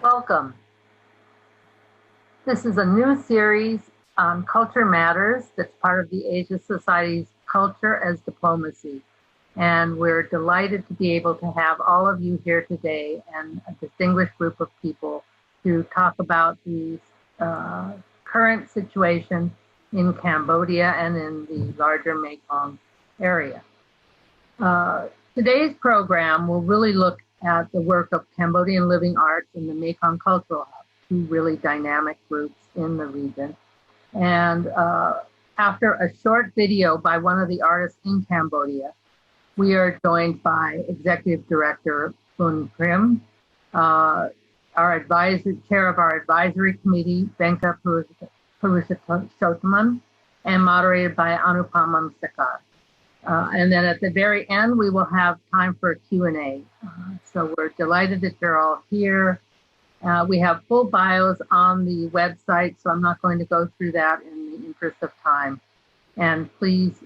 Welcome. This is a new series on Culture Matters that's part of the Asia Society's Culture as Diplomacy. And we're delighted to be able to have all of you here today and a distinguished group of people to talk about the current situation in Cambodia and in the larger Mekong area. Today's program will really look at the work of Cambodian Living Arts and the Mekong Cultural Hub, two really dynamic groups in the region. And after a short video by one of the artists in Cambodia, we are joined by Executive Director Phloeun Prim, chair of our advisory committee, Venka Purushothaman, and moderated by Anupama Sekhar. And then at the very end, we will have time for a Q&A. So we're delighted that you're all here. We have full bios on the website, so I'm not going to go through that in the interest of time. And please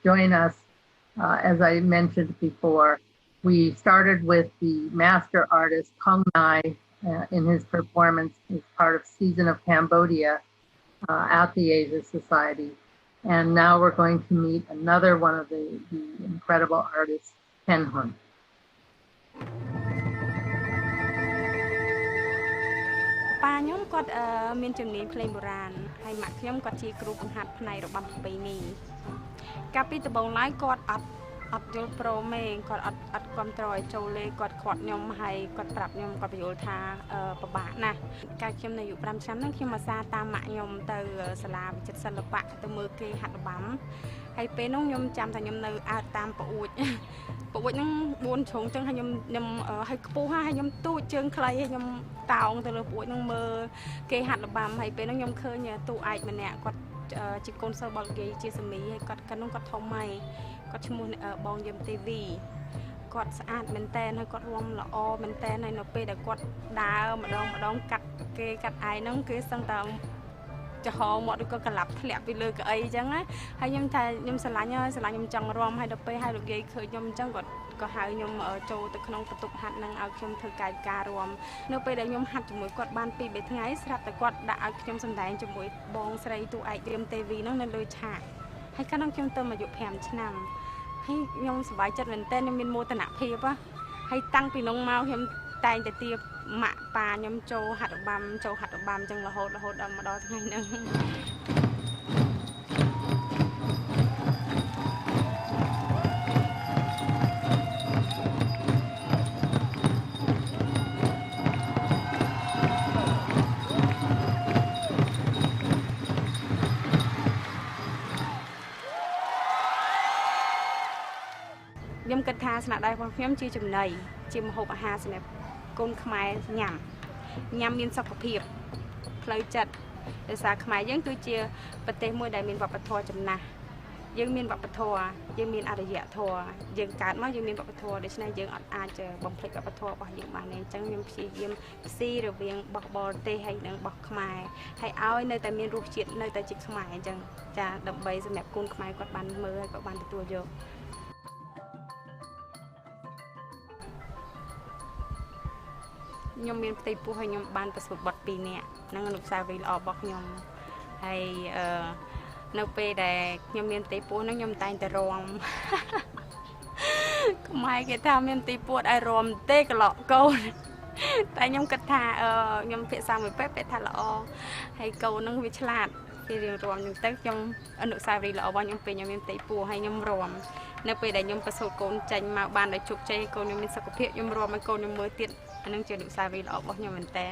join us. As I mentioned before, we started with the master artist Kong Nai in his performance as part of Season of Cambodia at the Asia Society. And now we're going to meet another one of the incredible artists, Ken Hun. Pa nhómគាត់មានជំនាញភ្លេងបុរាណហើយម៉ាក់ខ្ញុំគាត់ជាគ្រូបង្ហាត់ផ្នែករបាំប្រពៃណីកាលពីដំបូងឡើយគាត់អត់យល់ព្រមទេគាត់អត់គ្រប់គ្រងឲ្យចូលលេគាត់ខាត់ខ្ញុំហើយគាត់ប្រាប់ខ្ញុំគាត់បញ្យល់ថាពិបាកណាស់កាលខ្ញុំនៅអាយុ5ឆ្នាំហ្នឹងខ្ញុំអាសាតាមម៉ាក់ខ្ញុំទៅសាលាវិចិត្រសិល្បៈទៅមើលគេហាត់របាំហើយពេលនោះខ្ញុំចាំថាខ្ញុំនៅអើតតាមប្អួចហ្នឹង4ជ្រុងចឹងហើយខ្ញុំហើយខ្ពស់ហើយខ្ញុំទូចជើងខ្លីហើយខ្ញុំតោងទៅលើប្អួចហ្នឹងមើលគេហាត់របាំហើយពេលនោះខ្ញុំឃើញទូឯកម្នាក់គាត់ជាកូនសិស្សបលហ្គេជាសាមីហើយគាត់គាត់ធំហើយគាត់ឈ្មោះបងយឹមទេវីគាត់ស្អាតមែនតែនហើយគាត់រាំល្អមែនតែនហើយនៅពេលដែលគាត់ដើរម្ដងកាត់ឯហ្នឹងគេសឹងតែចំហមកឬក៏កលាប់ធ្លាក់ពីលើកៅអីអញ្ចឹងណាហើយខ្ញុំថាខ្ញុំស្រឡាញ់ខ្ញុំចង់រាំហើយដល់ពេលហើយលោកយាយឃើញខ្ញុំអញ្ចឹងគាត់ក៏ហៅខ្ញុំចូលទៅក្នុងបន្ទប់ហាត់ហ្នឹងឲ្យខ្ញុំធ្វើកាយវិការរាំនៅពេលដែលខ្ញុំហាត់ជាមួយគាត់បាន2-3ថ្ងៃស្រាប់តែគាត់ដាក់ឲ្យខ្ញុំសម្ដែងជាមួយបងស្រីទូឯករៀមទេវីហ្នឹងនៅលើឆាកហើយកាលនោះខ្ញុំទៅអាយុ5ឆ្នាំហើយខ្ញុំសប្បាយចិត្តមែនតើខ្ញុំមានមោទនភាពហើយតាំងពីនោះមកខ្ញុំតែងតែទៀបម៉ាក់ប៉ាខ្ញុំចូលហាត់របាំអញ្ចឹងរហូតដល់មកដល់ថ្ងៃហ្នឹងខ្ញុំគិតថាស្នាដៃរបស់ខ្ញុំជាចំណីជាម្ហូបអាហារសម្រាប់កូនខ្មែរញ៉ាំមានសុខភាពផ្លូវចិត្តដោយសារខ្មែរយើងគឺជាប្រទេសមួយដែលមានវប្បធម៌ចំណាស់យើងមានវប្បធម៌យើងមានអរិយធម៌យើងកើតមកយើងមានវប្បធម៌ដូច្នេះយើងអាចបំភ្លេចវប្បធម៌របស់យើងបានទេអញ្ចឹងខ្ញុំព្យាយាមផ្ស៊ីរវាងបរទេសហើយនិងរបស់ខ្មែរហើយឲ្យនៅតែមានរសជាតិនៅតែជាខ្មែរអញ្ចឹងចាដើម្បីសម្រាប់កូនខ្មែរគាត់បានមើលហើយគាត់បានទទួលយកខ្ញុំមានផ្ទៃពោះហើយខ្ញុំបានប្រសូតបុត្រ2នាក់ហ្នឹងអនុស្សាវរីយ៍ល្អរបស់ខ្ញុំហើយនៅពេលដែលខ្ញុំមានផ្ទៃពោះហ្នឹងខ្ញុំតែងតែរាំខ្មែរគេថាមានផ្ទៃពោះឲ្យរាំទេក្លក់កូនតែខ្ញុំគិតថាខ្ញុំភាសាមួយពេកថាល្អហើយកូនហ្នឹងវាឆ្លាតពេលរៀងរាំហ្នឹងទៅខ្ញុំអនុស្សាវរីយ៍ល្អរបស់ខ្ញុំពេលខ្ញុំមានផ្ទៃពោះហើយខ្ញុំរាំនៅពេលដែលខ្ញុំប្រសូតកូនចេញមកបានដោយជោគជ័យកូនខ្ញុំមានសុខភាពខ្ញុំរាំឲ្យកូនខ្ញុំមើលទៀតអានឹងជាអនុស្សាវរីយ៍ល្អរបស់ខ្ញុំមែនតើ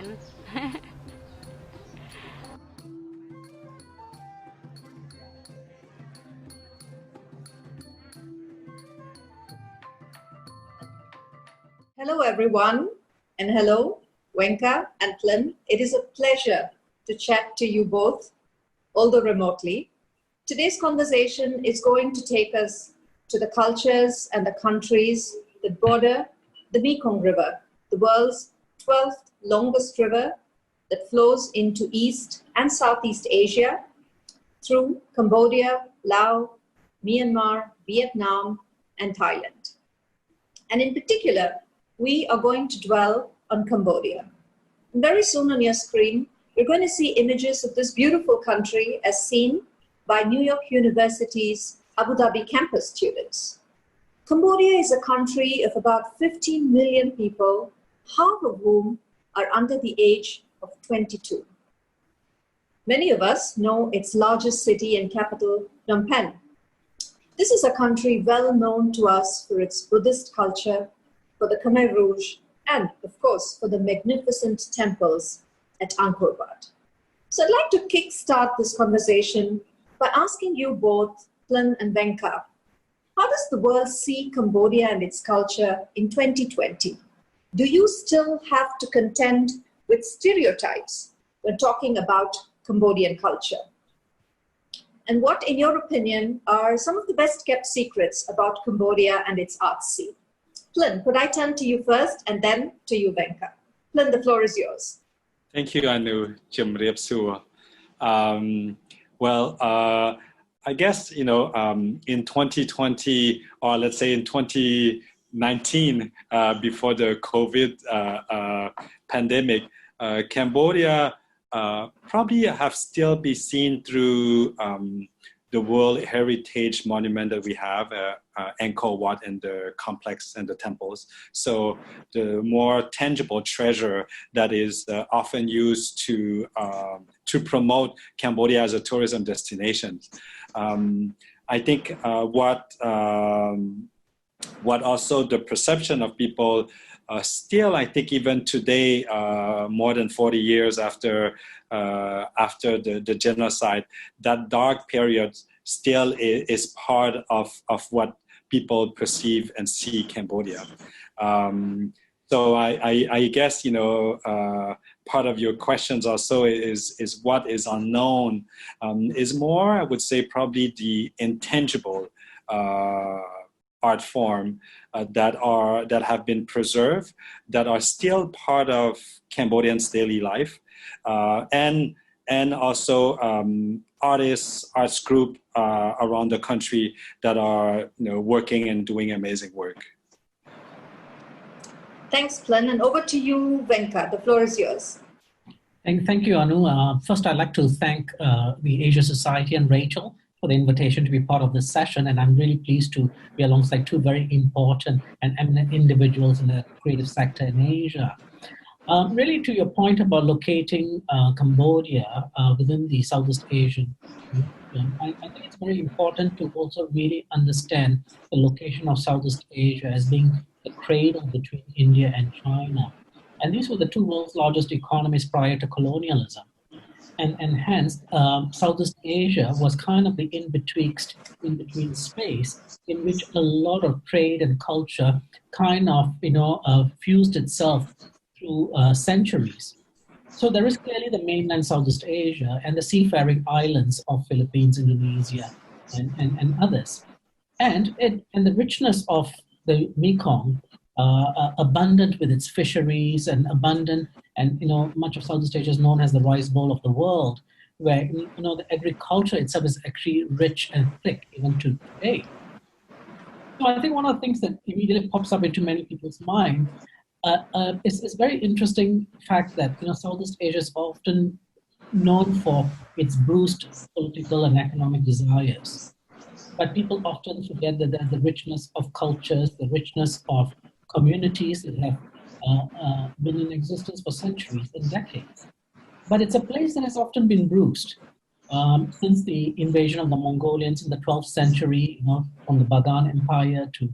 Hello everyone, and hello Venka and Phloeun. It is a pleasure to chat to you both, although remotely. Today's conversation is going to take us to the cultures and the countries that border the Mekong River, the world's 12th longest river that flows into East and Southeast Asia through Cambodia, Laos, Myanmar, Vietnam, and Thailand. And in particular, we are going to dwell on Cambodia. And very soon on your screen, you're going to see images of this beautiful country as seen by New York University's Abu Dhabi campus students. Cambodia is a country of about 15 million people, half of whom are under the age of 22. Many of us know its largest city and capital, Phnom Penh. This is a country well known to us for its Buddhist culture, for the Khmer Rouge, and of course for the magnificent temples at Angkor Wat. So I'd like to kickstart this conversation by asking you both, Phloeun and Venka, how does the world see Cambodia and its culture in 2020? Do you still have to contend with stereotypes when talking about Cambodian culture? And what, in your opinion, are some of the best kept secrets about Cambodia and its arts scene? Phloeun, could I turn to you first and then to you, Venka? Phloeun, the floor is yours. Thank you, Anu. I guess, in 2020, or let's say in 2019, before the COVID pandemic, Cambodia probably have still be seen through the World Heritage Monument that we have, Angkor Wat, and the complex and the temples. So the more tangible treasure that is often used to promote Cambodia as a tourism destination. I think what also the perception of people still, I think even today, more than 40 years after the genocide, that dark period still is part of what people perceive and see Cambodia. So I guess, part of your questions also is what is unknown, is more, I would say, probably the intangible art form that have been preserved, that are still part of Cambodians' daily life, and also artists, arts group around the country that are working and doing amazing work. Thanks, Phloeun, and over to you, Venka. The floor is yours. Thank you, Anu. First, I'd like to thank the Asia Society and Rachel for the invitation to be part of this session, and I'm really pleased to be alongside two very important and eminent individuals in the creative sector in Asia. Really, to your point about locating Cambodia within the Southeast Asian region, I think it's very important to also really understand the location of Southeast Asia as being the cradle between India and China. And these were the two world's largest economies prior to colonialism. And hence, Southeast Asia was kind of the in-between space in which a lot of trade and culture kind of, fused itself through centuries. So there is clearly the mainland Southeast Asia and the seafaring islands of Philippines, Indonesia, and others. And the richness of the Mekong, abundant with its fisheries and abundant, and much of Southeast Asia is known as the rice bowl of the world, where the agriculture itself is actually rich and thick even to today. So I think one of the things that immediately pops up into many people's mind is very interesting fact that Southeast Asia is often known for its bruised political and economic desires. But people often forget that there's the richness of cultures, the richness of communities that have been in existence for centuries and decades. But it's a place that has often been bruised since the invasion of the Mongolians in the 12th century, from the Bagan Empire to,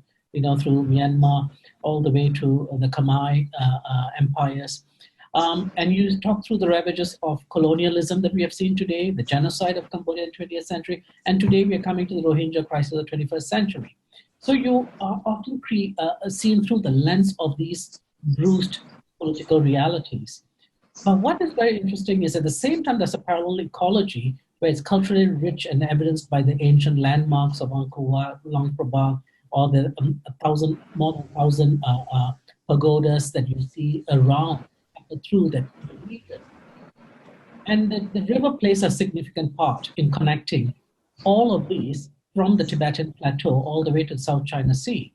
through Myanmar, all the way to the Khmer empires. And you talk through the ravages of colonialism that we have seen today, the genocide of Cambodia in the 20th century, and today we are coming to the Rohingya crisis of the 21st century. So you are often seen through the lens of these bruised political realities. But what is very interesting is at the same time there's a parallel ecology where it's culturally rich and evidenced by the ancient landmarks of Angkor Wat, Luang Prabang, or the more than 1,000 pagodas that you see around through that region. And the river plays a significant part in connecting all of these from the Tibetan Plateau all the way to the South China Sea.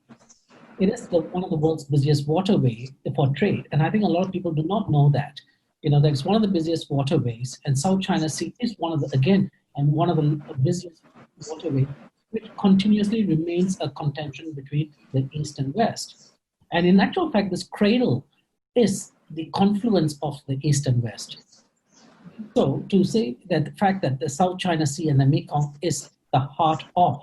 It is one of the world's busiest waterways for trade. And I think a lot of people do not know that. That it's one of the busiest waterways, and South China Sea is one of the busiest waterways, which continuously remains a contention between the East and West. And in actual fact, this cradle is the confluence of the East and West. So to say that the fact that the South China Sea and the Mekong is the heart of,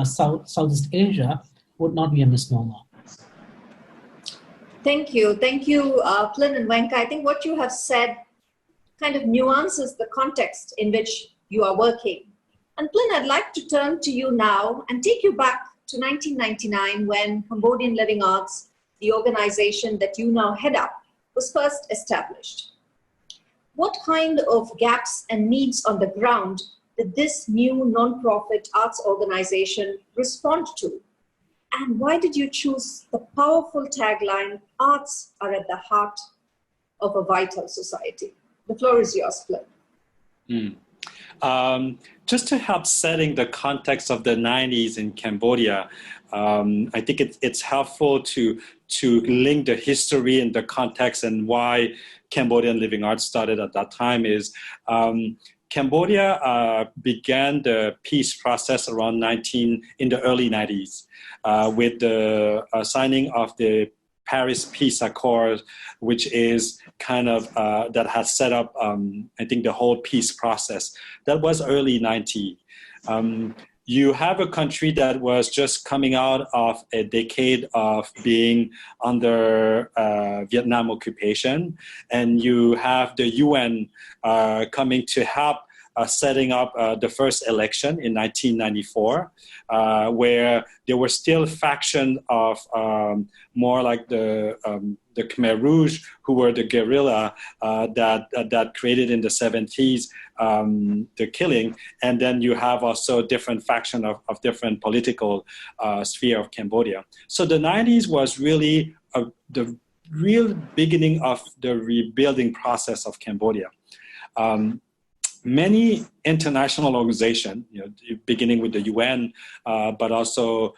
Southeast Asia would not be a misnomer. Thank you. Thank you, Phloeun and Venka. I think what you have said kind of nuances the context in which you are working. And Phloeun, I'd like to turn to you now and take you back to 1999 when Cambodian Living Arts, the organization that you now head up, was first established. What kind of gaps and needs on the ground did this new non-profit arts organization respond to? And why did you choose the powerful tagline, "Arts are at the heart of a vital society"? The floor is yours, Phloeun. Just to help setting the context of the 90s in Cambodia, I think it's helpful to link the history and the context and why Cambodian Living Arts started at that time is Cambodia began the peace process around in the early 90s with the signing of the Paris Peace Accord, which is kind of that has set up, I think, the whole peace process. That was early 90s. You have a country that was just coming out of a decade of being under Vietnam occupation, and you have the UN coming to help setting up the first election in 1994, where there were still factions of more like the Khmer Rouge, who were the guerrilla that created in the 70s the killing. And then you have also different faction of different political sphere of Cambodia. So the 90s was really the real beginning of the rebuilding process of Cambodia. Many international organizations, beginning with the UN, but also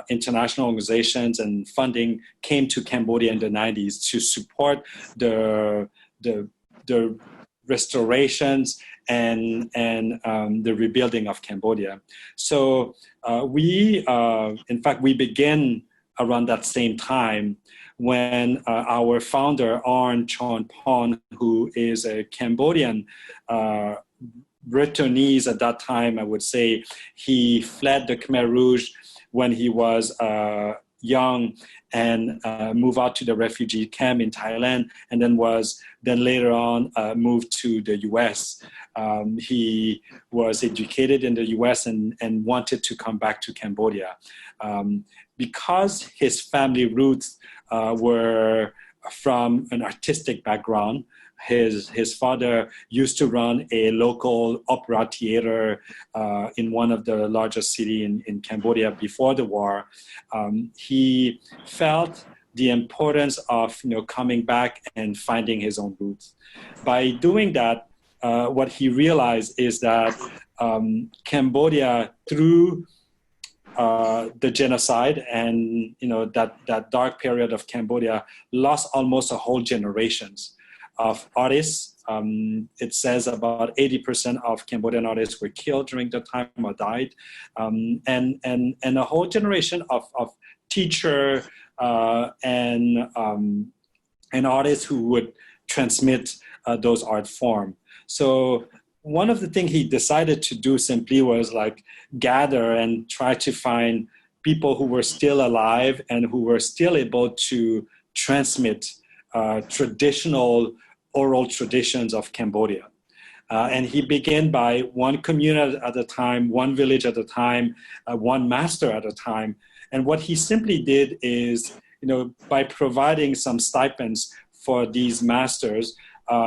international organizations and funding came to Cambodia in the 90s to support the restorations and the rebuilding of Cambodia. So we began around that same time when our founder, Arn Chonpon, who is a Cambodian Bretonese at that time, I would say, he fled the Khmer Rouge when he was young and moved out to the refugee camp in Thailand, and then later on moved to the US. He was educated in the US and wanted to come back to Cambodia. Because his family roots were from an artistic background. His father used to run a local opera theater in one of the largest cities in Cambodia before the war. He felt the importance of coming back and finding his own roots. By doing that, what he realized is that Cambodia, through the genocide and that dark period of Cambodia, lost almost a whole generations of artists. It says about 80% of Cambodian artists were killed during the time or died, and a whole generation of teacher and artists who would transmit those art form. So one of the things he decided to do simply was gather and try to find people who were still alive and who were still able to transmit traditional oral traditions of Cambodia. And he began by one community at a time, one village at a time, one master at a time. And what he simply did is, by providing some stipends for these masters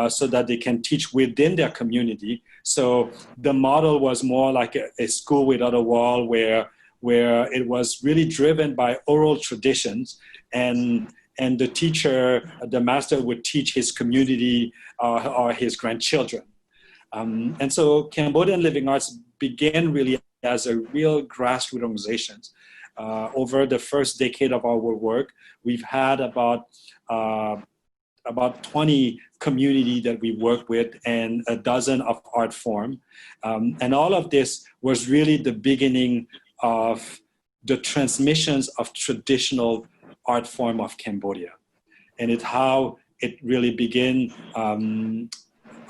so that they can teach within their community. So the model was more like a school without a wall, where it was really driven by oral traditions, and the teacher, the master, would teach his community or his grandchildren. And so Cambodian Living Arts began really as a real grassroots organization. Over the first decade of our work, we've had about 20 community that we work with and a dozen of art form. And all of this was really the beginning of the transmissions of traditional art form of Cambodia. And it's how it really began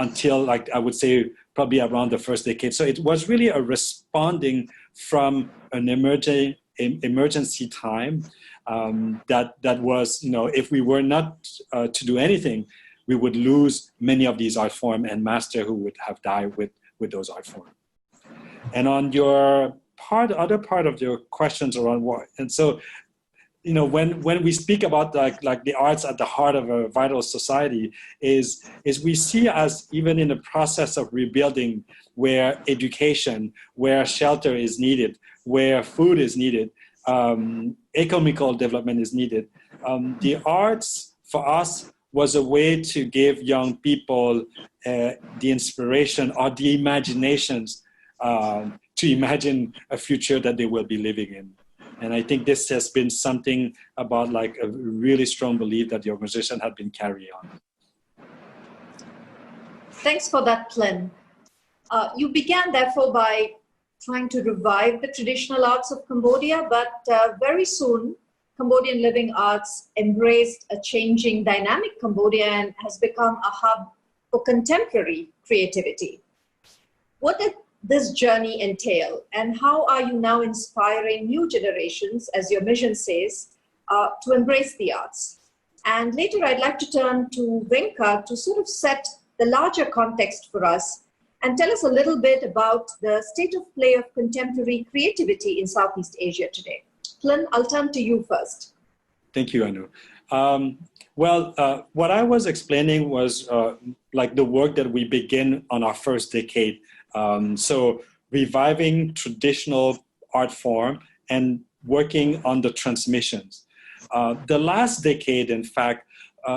until, like, I would say probably around the first decade. So it was really a responding from an emergency time that was, if we were not to do anything, we would lose many of these art form and master who would have died with those art form. And on your other part of your questions around what, and so, when we speak about like the arts at the heart of a vital society, is we see as even in the process of rebuilding, where education, where shelter is needed, where food is needed, economical development is needed. The arts for us was a way to give young people the inspiration or the imaginations to imagine a future that they will be living in. And I think this has been something about like a really strong belief that the organization had been carrying on. Thanks for that, Phloeun. You began, therefore, by trying to revive the traditional arts of Cambodia, but very soon, Cambodian Living Arts embraced a changing dynamic Cambodia and has become a hub for contemporary creativity. What did this journey entail, and how are you now inspiring new generations, as your mission says, to embrace the arts? And later, I'd like to turn to Venka to sort of set the larger context for us and tell us a little bit about the state of play of contemporary creativity in Southeast Asia today. Phloeun, I'll turn to you first. Thank you, Anu. What I was explaining was like the work that we begin on our first decade. So reviving traditional art form and working on the transmissions. The last decade, in fact,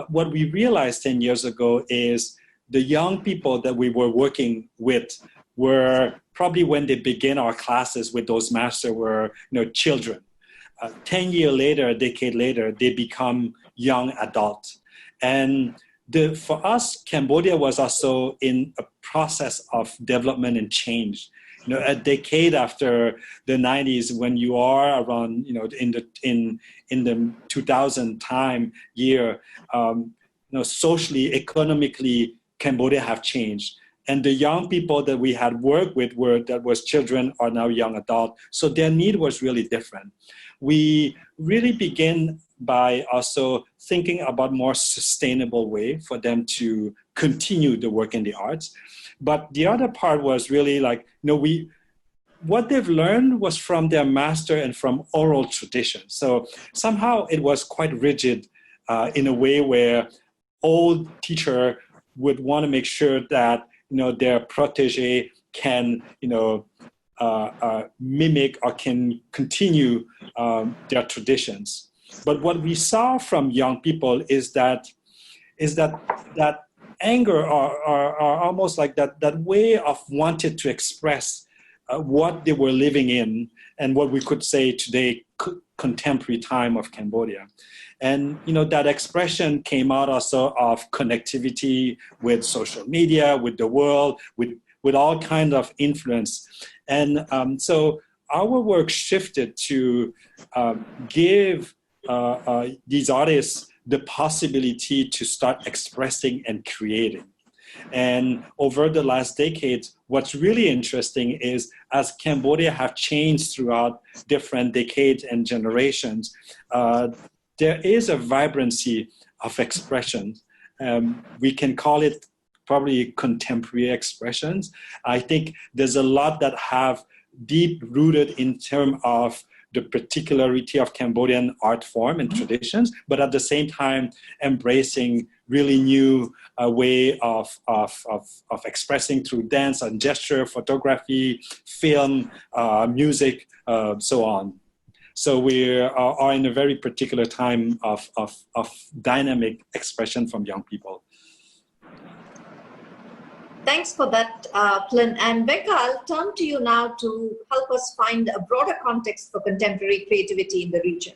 what we realized 10 years ago is the young people that we were working with were probably, when they begin our classes with those masters, were children. 10 years later, a decade later, they become young adults. And for us, Cambodia was also in a process of development and change. A decade after the 90s, when you are around, in the 2000 time year, socially, economically, Cambodia have changed. And the young people that we had worked with that was children are now young adults. So their need was really different. We really began by also thinking about more sustainable way for them to continue the work in the arts. But the other part was really like, what they've learned was from their master and from oral tradition. So somehow it was quite rigid in a way where old teacher would want to make sure that their protege can mimic or can continue their traditions. But what we saw from young people is that anger or almost like that way of wanted to express what they were living in and what we could say today contemporary time of Cambodia. And that expression came out also of connectivity with social media, with the world, with all kind of influence. And so our work shifted to give these artists the possibility to start expressing and creating. And over the last decades, what's really interesting is as Cambodia have changed throughout different decades and generations, there is a vibrancy of expressions. We can call it probably contemporary expressions. I think there's a lot that have deep rooted in terms of the particularity of Cambodian art form and traditions, but at the same time embracing really new way of expressing through dance and gesture, photography, film, music, so on. So we are in a very particular time of dynamic expression from young people. Thanks for that, Phloeun. And Venka, I'll turn to you now to help us find a broader context for contemporary creativity in the region.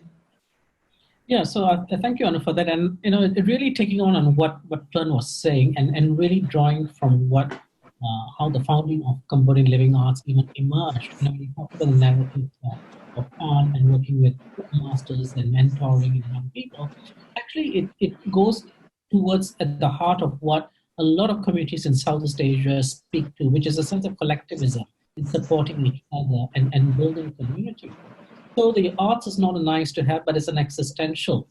Yeah, so thank you, Anu, for that. And, it really taking on what Phloeun was saying and really drawing from how the founding of Cambodian Living Arts even emerged. We talked about the narrative of fun and working with masters and mentoring young people. Actually, it goes towards at the heart of what a lot of communities in Southeast Asia speak to, which is a sense of collectivism in supporting each other and building community. So the arts is not a nice to have, but it's an existential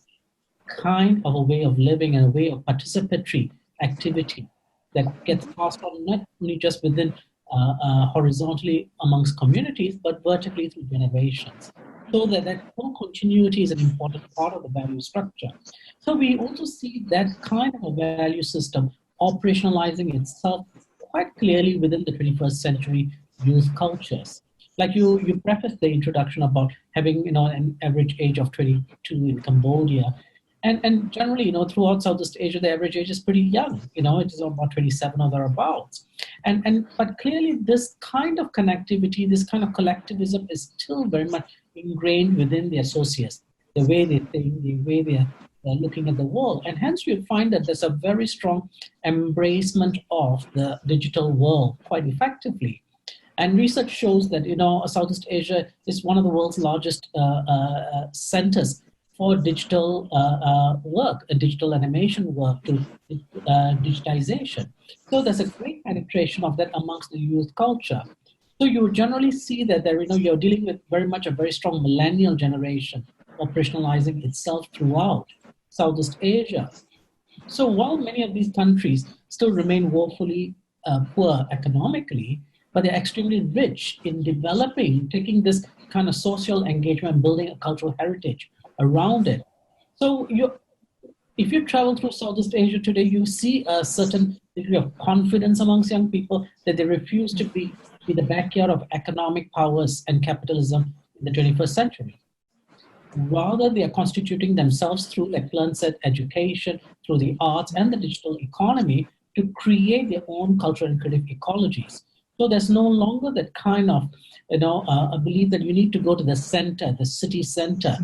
kind of a way of living and a way of participatory activity that gets passed on not only just within horizontally amongst communities, but vertically through generations. So that whole continuity is an important part of the value structure. So we also see that kind of a value system operationalizing itself quite clearly within the 21st century youth cultures. Like you prefaced the introduction about having an average age of 22 in Cambodia, and generally throughout Southeast Asia the average age is pretty young. It is about 27 or thereabouts, but clearly this kind of connectivity, this kind of collectivism is still very much ingrained within the associates, the way they think, the way they're looking at the world, and hence you find that there's a very strong embracement of the digital world quite effectively. And research shows that Southeast Asia is one of the world's largest centers for digital work, digital animation work, to digitization. So there's a great penetration of that amongst the youth culture. So you generally see that you're dealing with very much a very strong millennial generation operationalizing itself throughout Southeast Asia. So while many of these countries still remain woefully poor economically, but they're extremely rich in developing, taking this kind of social engagement and building a cultural heritage around it. So if you travel through Southeast Asia today, you see a certain degree of confidence amongst young people that they refuse to be the backyard of economic powers and capitalism in the 21st century. Rather, they are constituting themselves through, like Phloeun said, education, through the arts and the digital economy to create their own cultural and creative ecologies. So there's no longer that kind of, a belief that you need to go to the center, the city center,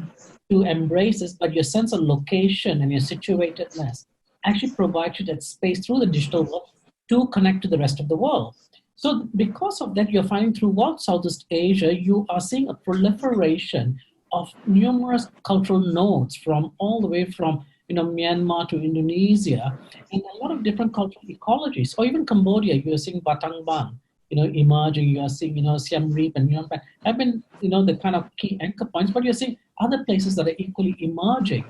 to embrace this, but your sense of location and your situatedness actually provides you that space through the digital world to connect to the rest of the world. So because of that, you're finding throughout Southeast Asia, you are seeing a proliferation of numerous cultural nodes from all the way from Myanmar to Indonesia, and a lot of different cultural ecologies. Or even Cambodia, you're seeing Battambang, emerging. You are seeing, Siem Reap and Phnom Penh have been, the kind of key anchor points. But you're seeing other places that are equally emerging,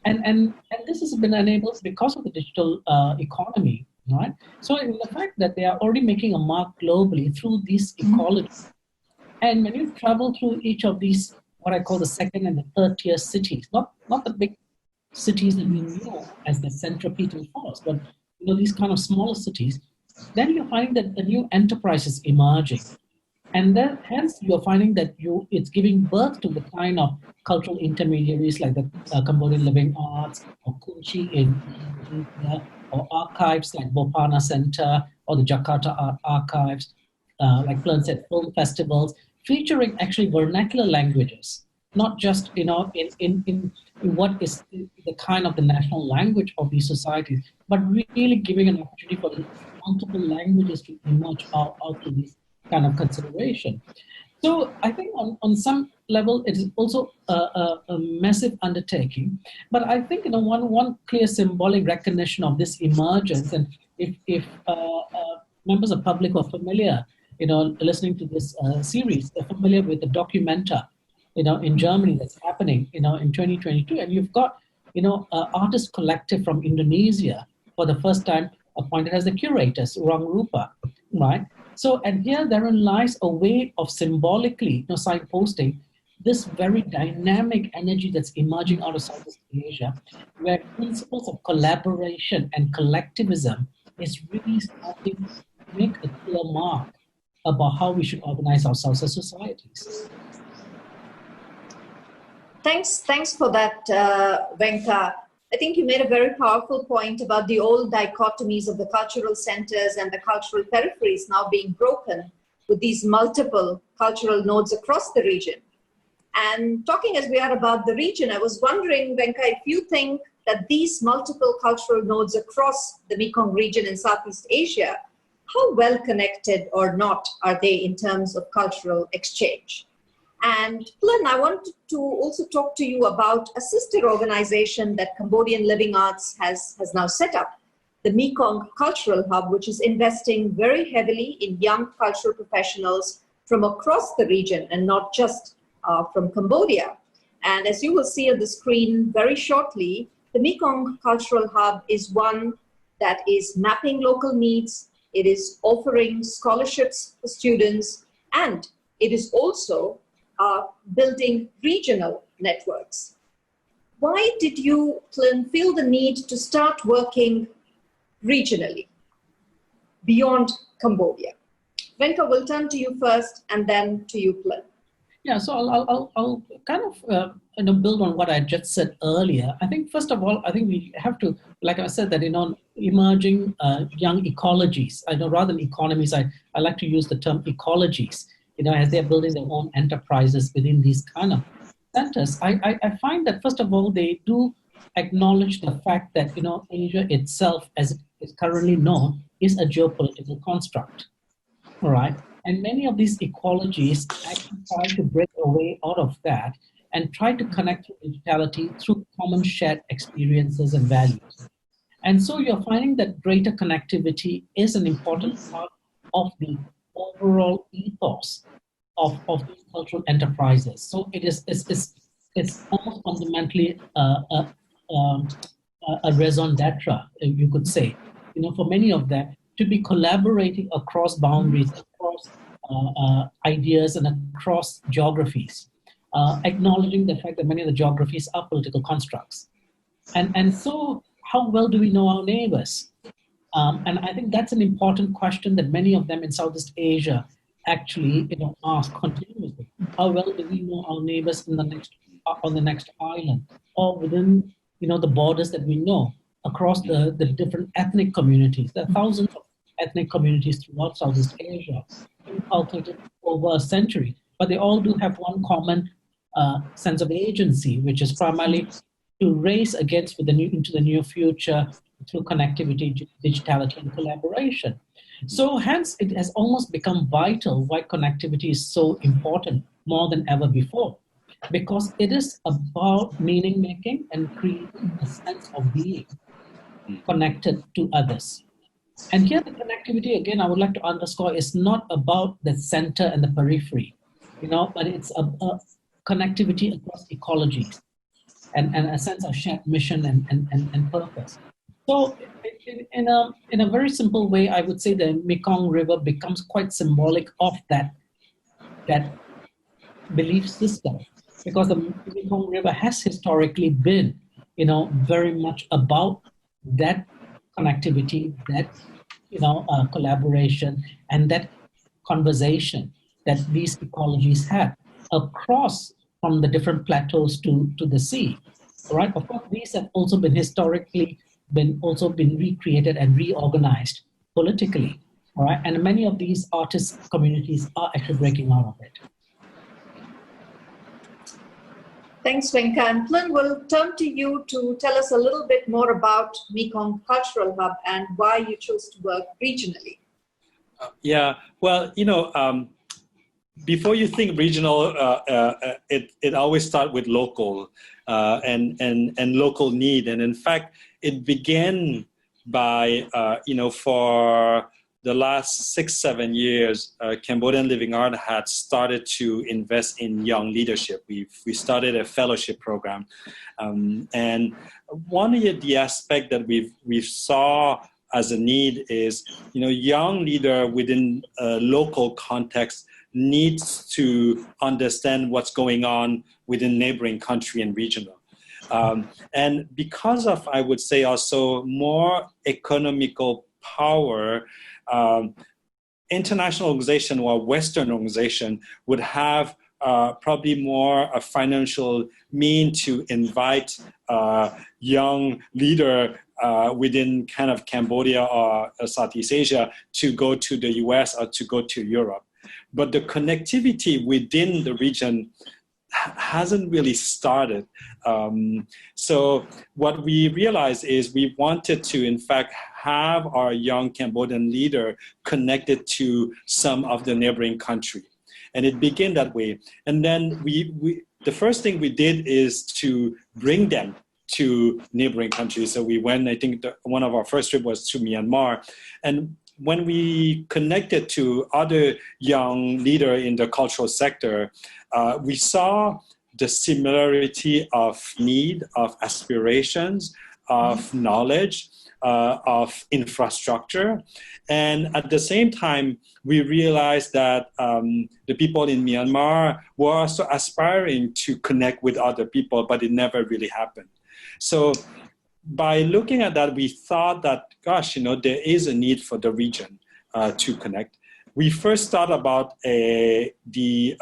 and this has been enabled because of the digital economy, right? So in the fact that they are already making a mark globally through these ecologies, and when you travel through each of these, what I call the second and the third tier cities, not the big cities that we know as the centripetal force, but these kind of smaller cities, then you're finding that a new enterprise is emerging. And then hence you're finding that it's giving birth to the kind of cultural intermediaries like the Cambodian Living Arts or Kunchi in India, or archives like Bopana Center or the Jakarta Art Archives, like Phloeun said, film festivals, featuring actually vernacular languages, not just in what is the kind of the national language of these societies, but really giving an opportunity for multiple languages to emerge out of this kind of consideration. So I think on some level it is also a massive undertaking, but I think one clear symbolic recognition of this emergence, and if members of public are familiar, listening to this series, they're familiar with the documenta, in Germany that's happening, in 2022. And you've got, an artist collective from Indonesia for the first time appointed as the curators, Ruang Rupa, right? So, and here therein lies a way of symbolically, signposting this very dynamic energy that's emerging out of Southeast Asia, where principles of collaboration and collectivism is really starting to make a clear mark about how we should organize ourselves as societies. Thanks for that, Venka. I think you made a very powerful point about the old dichotomies of the cultural centers and the cultural peripheries now being broken with these multiple cultural nodes across the region. And talking as we are about the region, I was wondering, Venka, if you think that these multiple cultural nodes across the Mekong region in Southeast Asia, how well connected or not are they in terms of cultural exchange? And Phloeun, I wanted to also talk to you about a sister organization that Cambodian Living Arts has now set up, the Mekong Cultural Hub, which is investing very heavily in young cultural professionals from across the region and not just from Cambodia. And as you will see on the screen very shortly, the Mekong Cultural Hub is one that is mapping local needs, it is offering scholarships for students, and it is also building regional networks. Why did you, Phloeun, feel the need to start working regionally beyond Cambodia? Venka, will turn to you first and then to you, Phloeun. Yeah, so I'll kind of build on what I just said earlier. I think first of all, I think we have to, like I said, that emerging young ecologies. I know rather than economies, I like to use the term ecologies. As they're building their own enterprises within these kind of centers, I find that first of all they do acknowledge the fact that Asia itself, as it is currently known, is a geopolitical construct. All right. And many of these ecologies actually try to break away out of that and try to connect to digitality through common shared experiences and values. And so you're finding that greater connectivity is an important part of the overall ethos of these cultural enterprises. So it's almost fundamentally a raison d'etre, you could say, for many of them, to be collaborating across boundaries, across ideas and across geographies, acknowledging the fact that many of the geographies are political constructs. And so how well do we know our neighbors? And I think that's an important question that many of them in Southeast Asia actually ask continuously. How well do we know our neighbors on the next island, or within the borders that we know across the different ethnic communities? There are thousands of ethnic communities throughout Southeast Asia, inculcated over a century, but they all do have one common sense of agency, which is primarily to race against into the near future through connectivity, digitality, and collaboration. So hence, it has almost become vital why connectivity is so important more than ever before, because it is about meaning making and creating a sense of being connected to others. And here the connectivity, again, I would like to underscore, is not about the center and the periphery, but it's a connectivity across ecologies and a sense of shared mission and purpose. So in a very simple way, I would say the Mekong River becomes quite symbolic of that belief system, because the Mekong River has historically been, very much about that connectivity, that collaboration, and that conversation that these ecologies have across from the different plateaus to the sea. Right? Of course, these have also been historically been recreated and reorganized politically. All right, and many of these artist communities are actually breaking out of it. Thanks, Venka. And Phloeun, will turn to you to tell us a little bit more about Mekong Cultural Hub and why you chose to work regionally. Before you think regional, it always starts with local and local need. And in fact, it began by, for the last 6-7 years, Cambodian Living Arts had started to invest in young leadership. We started a fellowship program. And one of the aspects that we saw as a need is, young leader within a local context needs to understand what's going on within neighboring country and regional. And because of, I would say, also more economical power, international organization or Western organization would have probably more a financial mean to invite young leader within kind of Cambodia or Southeast Asia to go to the US or to go to Europe. But the connectivity within the region hasn't really started. So what we realized is we wanted to, in fact, have our young Cambodian leader connected to some of the neighboring country. And it began that way. And then the first thing we did is to bring them to neighboring countries. So we went, I think one of our first trips was to Myanmar. And when we connected to other young leaders in the cultural sector, we saw the similarity of need, of aspirations, of knowledge, of infrastructure. And at the same time, we realized that the people in Myanmar were also aspiring to connect with other people, but it never really happened. So by looking at that, we thought that, gosh, there is a need for the region to connect. We first thought about the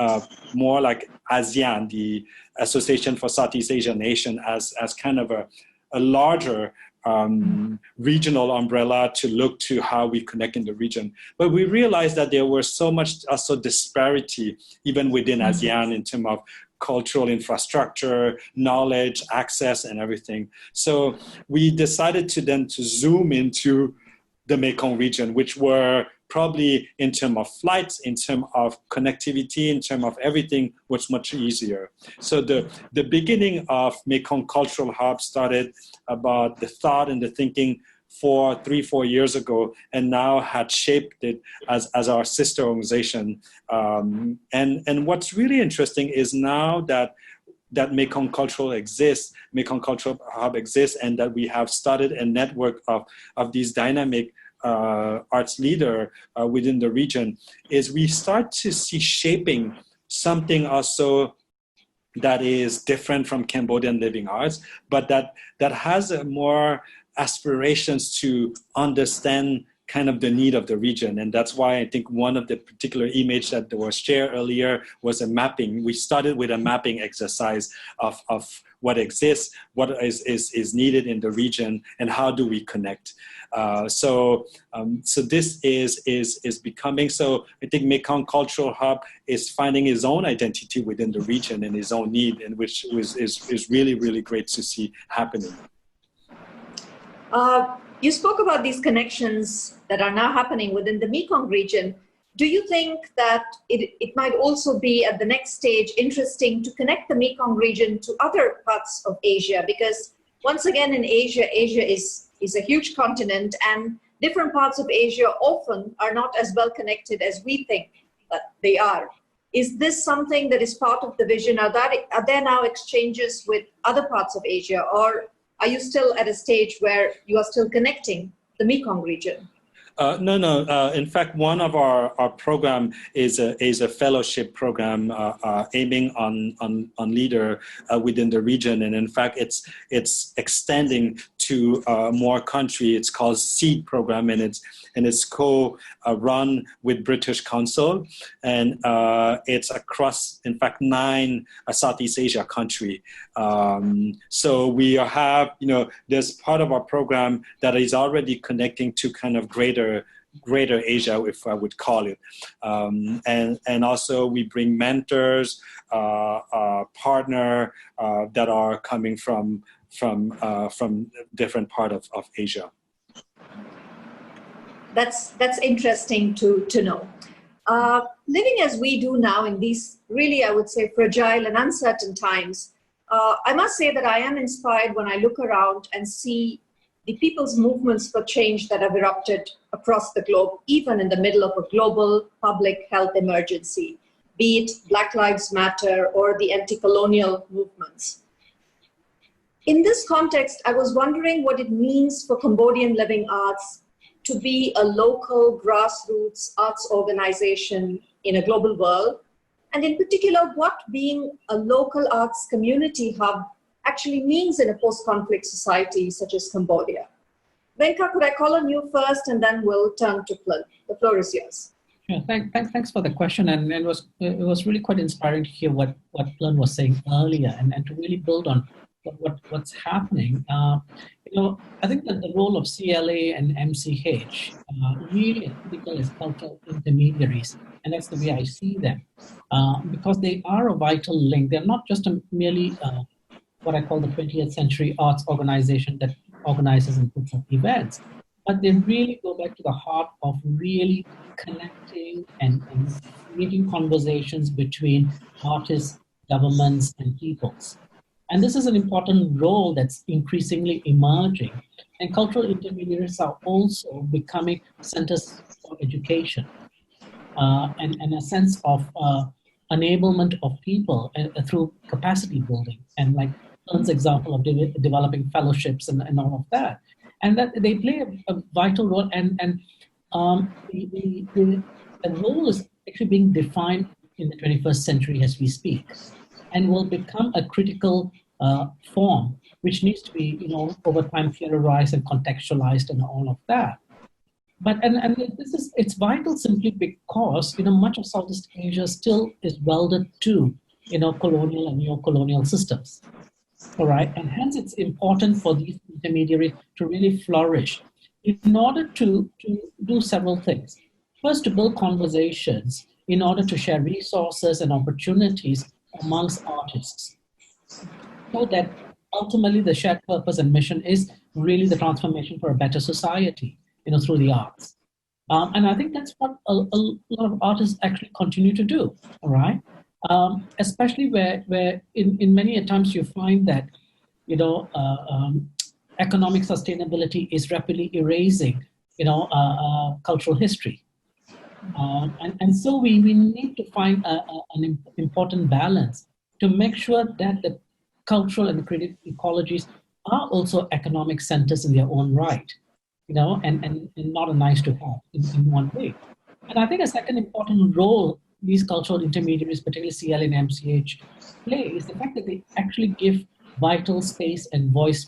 more like ASEAN, the Association for Southeast Asian Nations, as kind of a larger regional umbrella to look to how we connect in the region. But we realized that there was so much also disparity even within ASEAN in terms of cultural infrastructure, knowledge, access, and everything. So we decided to zoom into the Mekong region, which were probably in terms of flights, in terms of connectivity, in terms of everything was much easier. So the beginning of Mekong Cultural Hub started about the thought and the thinking 3-4 years ago, and now had shaped it as our sister organization. And what's really interesting is now that Mekong Cultural Hub exists, and that we have started a network of these dynamic arts leader within the region, is we start to see shaping something also that is different from Cambodian Living Arts, but that has a more aspirations to understand kind of the need of the region. And that's why I think one of the particular image that was shared earlier was a mapping. We started with a mapping exercise of what exists, what is needed in the region, and how do we connect. So this is becoming, so I think Mekong Cultural Hub is finding its own identity within the region and its own need, and which is really, really great to see happening. You spoke about these connections that are now happening within the Mekong region. Do you think that it might also be at the next stage interesting to connect the Mekong region to other parts of Asia? Because once again in Asia is a huge continent, and different parts of Asia often are not as well connected as we think that they are. Is this something that is part of the vision? Are there now exchanges with other parts of Asia, or are you still at a stage where you are still connecting the Mekong region? No. In fact, one of our program is a fellowship program aiming on leader within the region, and in fact, it's extending to more country. It's called SEED program, and it's co-run with British Council, and it's across, in fact, 9 Southeast Asia country. So we have, there's part of our program that is already connecting to kind of greater Asia, if I would call it, and also we bring mentors, partner that are coming from different part of Asia. That's interesting to know. Living as we do now in these really, I would say, fragile and uncertain times, I must say that I am inspired when I look around and see the people's movements for change that have erupted across the globe, even in the middle of a global public health emergency, be it Black Lives Matter or the anti-colonial movements. In this context, I was wondering what it means for Cambodian Living Arts to be a local grassroots arts organization in a global world, and in particular, what being a local arts community hub actually means in a post-conflict society such as Cambodia. Venka, could I call on you first, and then we'll turn to Phloeun. The floor is yours. Yeah, thanks for the question, and it was really quite inspiring to hear what Phloeun was saying earlier, and to really build on what's happening. I think that the role of CLA and MCH really is critical as cultural intermediaries, and that's the way I see them, because they are a vital link. They're not just merely what I call the 20th century arts organization that organizes and puts up events, but they really go back to the heart of really connecting and creating conversations between artists, governments, and peoples. And this is an important role that's increasingly emerging. And cultural intermediaries are also becoming centers for education and a sense of enablement of people through capacity building. And like Phloeun's example of developing fellowships and all of that. And that they play a vital role, and the role is actually being defined in the 21st century as we speak, and will become a critical form, which needs to be, over time theorized and contextualized and all of that. But it's vital simply because much of Southeast Asia still is welded to colonial and neo-colonial systems. All right, and hence it's important for these intermediaries to really flourish in order to do several things. First, to build conversations in order to share resources and opportunities amongst artists, so that ultimately the shared purpose and mission is really the transformation for a better society, through the arts. And I think that's what a lot of artists actually continue to do, all right? Especially where in many times you find that, economic sustainability is rapidly erasing, cultural history. And so we need to find an important balance to make sure that the cultural and creative ecologies are also economic centers in their own right, and not a nice to have in one way. And I think a second important role these cultural intermediaries, particularly CL and MCH, play is the fact that they actually give vital space and voice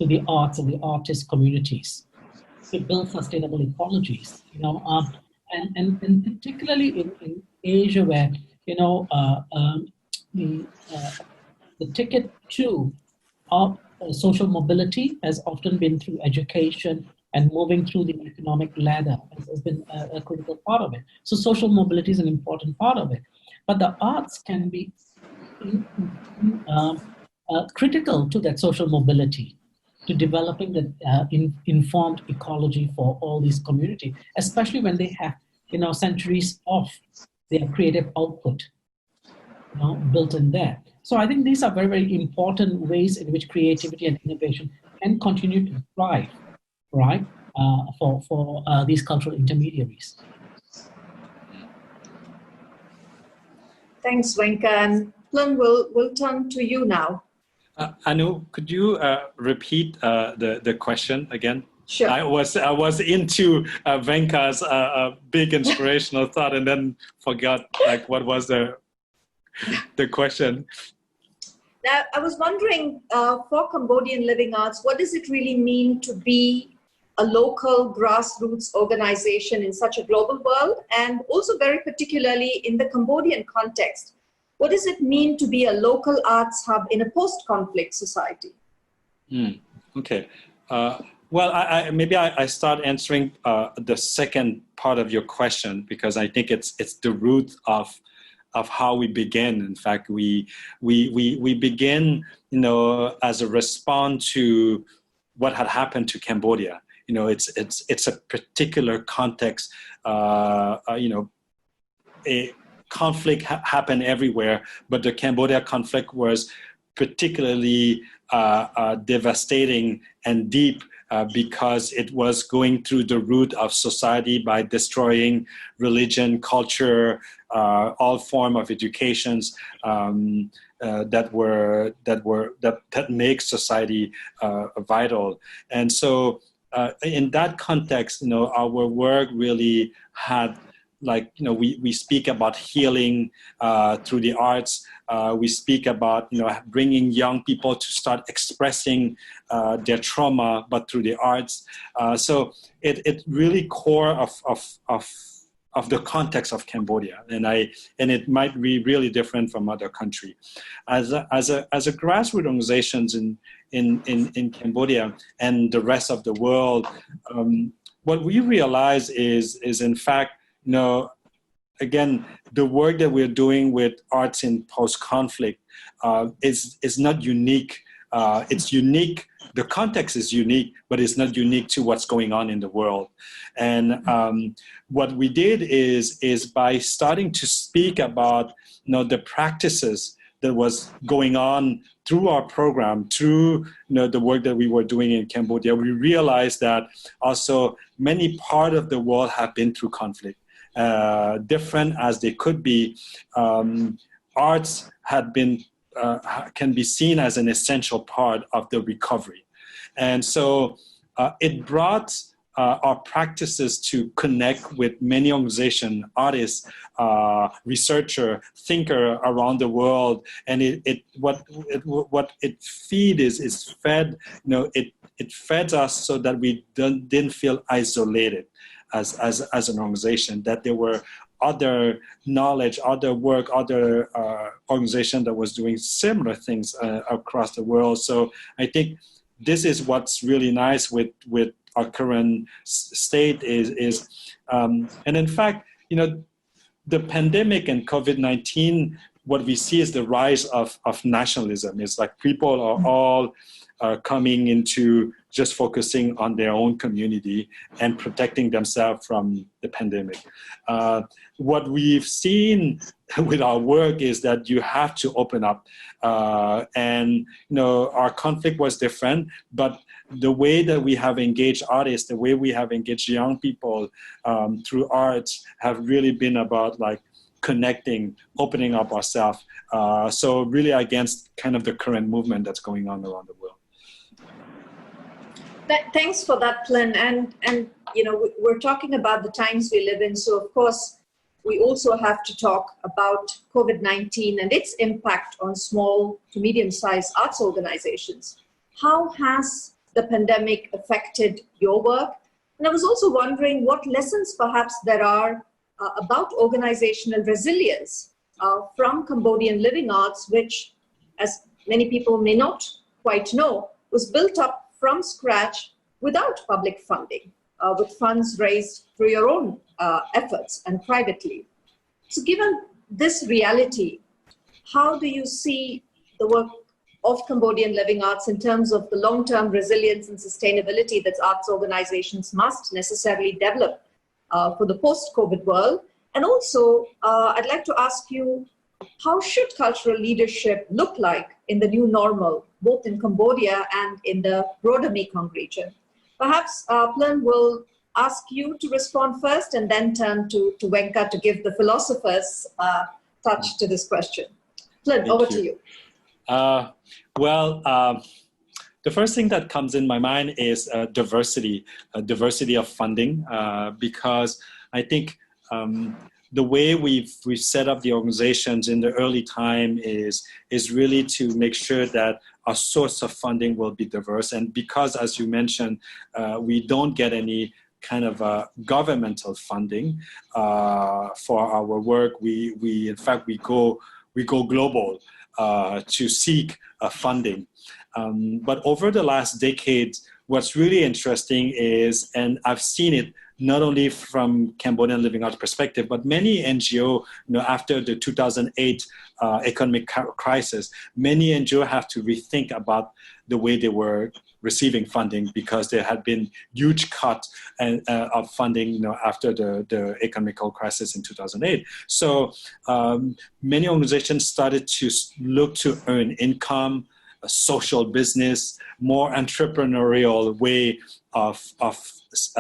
to the arts and the artist communities to build sustainable ecologies, and particularly in Asia, where the ticket to social mobility has often been through education, and moving through the economic ladder has been a critical part of it. So social mobility is an important part of it. But the arts can be critical to that social mobility, to developing the informed ecology for all these communities, especially when they have centuries of their creative output built in there. So I think these are very, very important ways in which creativity and innovation can continue to thrive, right, for these cultural intermediaries. Thanks, Venka. And Phloeun, we'll turn to you now. Anu, could you repeat the question again? Sure. I was into Venka's big inspirational thought, and then forgot what was the question. Now, I was wondering, for Cambodian Living Arts, what does it really mean to be a local grassroots organization in such a global world, and also very particularly in the Cambodian context? What does it mean to be a local arts hub in a post-conflict society? Okay. Well, maybe I start answering the second part of your question, because I think it's the root of how we begin. In fact, we begin, as a response to what had happened to Cambodia. It's a particular context. A conflict happened everywhere, but the Cambodia conflict was particularly devastating and deep because it was going through the root of society by destroying religion, culture, all form of educations that make society vital. And so in that context, our work really had like, you know, we speak about healing through the arts. We speak about, you know, bringing young people to start expressing their trauma, but through the arts. So it really core of the context of Cambodia, and it might be really different from other countries. As a grassroots organizations in Cambodia and the rest of the world, what we realize is in fact, you know, again, the work that we're doing with arts in post-conflict is not unique. It's unique. The context is unique, but it's not unique to what's going on in the world. And what we did is by starting to speak about, you know, the practices that was going on through our program, through, you know, the work that we were doing in Cambodia, we realized that also many parts of the world have been through conflict. Different as they could be, arts had been can be seen as an essential part of the recovery. And so it brought our practices to connect with many organizations, artists, researcher, thinker around the world. And what it feed is fed, you know, it fed us so that we didn't feel isolated as an organization, that there were other knowledge, other work, other organization that was doing similar things across the world. So I think this is what's really nice with our current state is and in fact, you know, the pandemic and COVID-19, what we see is the rise of nationalism. It's like people are all coming into just focusing on their own community and protecting themselves from the pandemic. What we've seen with our work is that you have to open up. And, you know, our conflict was different, but the way that we have engaged artists, the way we have engaged young people through arts have really been about like connecting, opening up ourselves. So really against kind of the current movement that's going on around the world. Thanks for that, Phloeun. And you know, we're talking about the times we live in. So of course, we also have to talk about COVID-19 and its impact on small to medium-sized arts organizations. How has the pandemic affected your work? And I was also wondering what lessons perhaps there are about organizational resilience from Cambodian Living Arts, which, as many people may not quite know, was built up from scratch without public funding, with funds raised through your own efforts and privately. So given this reality, how do you see the work of Cambodian Living Arts in terms of the long-term resilience and sustainability that arts organizations must necessarily develop for the post-COVID world? And also, I'd like to ask you, how should cultural leadership look like in the new normal, both in Cambodia and in the broader Mekong region? Perhaps Phloeun will ask you to respond first and then turn to Venka to give the philosopher's touch to this question. Phloeun, over to you. The first thing that comes in my mind is diversity of funding, because I think the way we've set up the organizations in the early time is really to make sure that our source of funding will be diverse. And because, as you mentioned, we don't get any kind of governmental funding for our work, we in fact go global to seek funding. But over the last decade, what's really interesting is, and I've seen it not only from Cambodian Living Arts perspective, but many NGO, after the 2008 economic crisis, many NGO have to rethink about the way they were receiving funding, because there had been huge cut of funding, after the economic crisis in 2008. So many organizations started to look to earn income, a social business, more entrepreneurial way of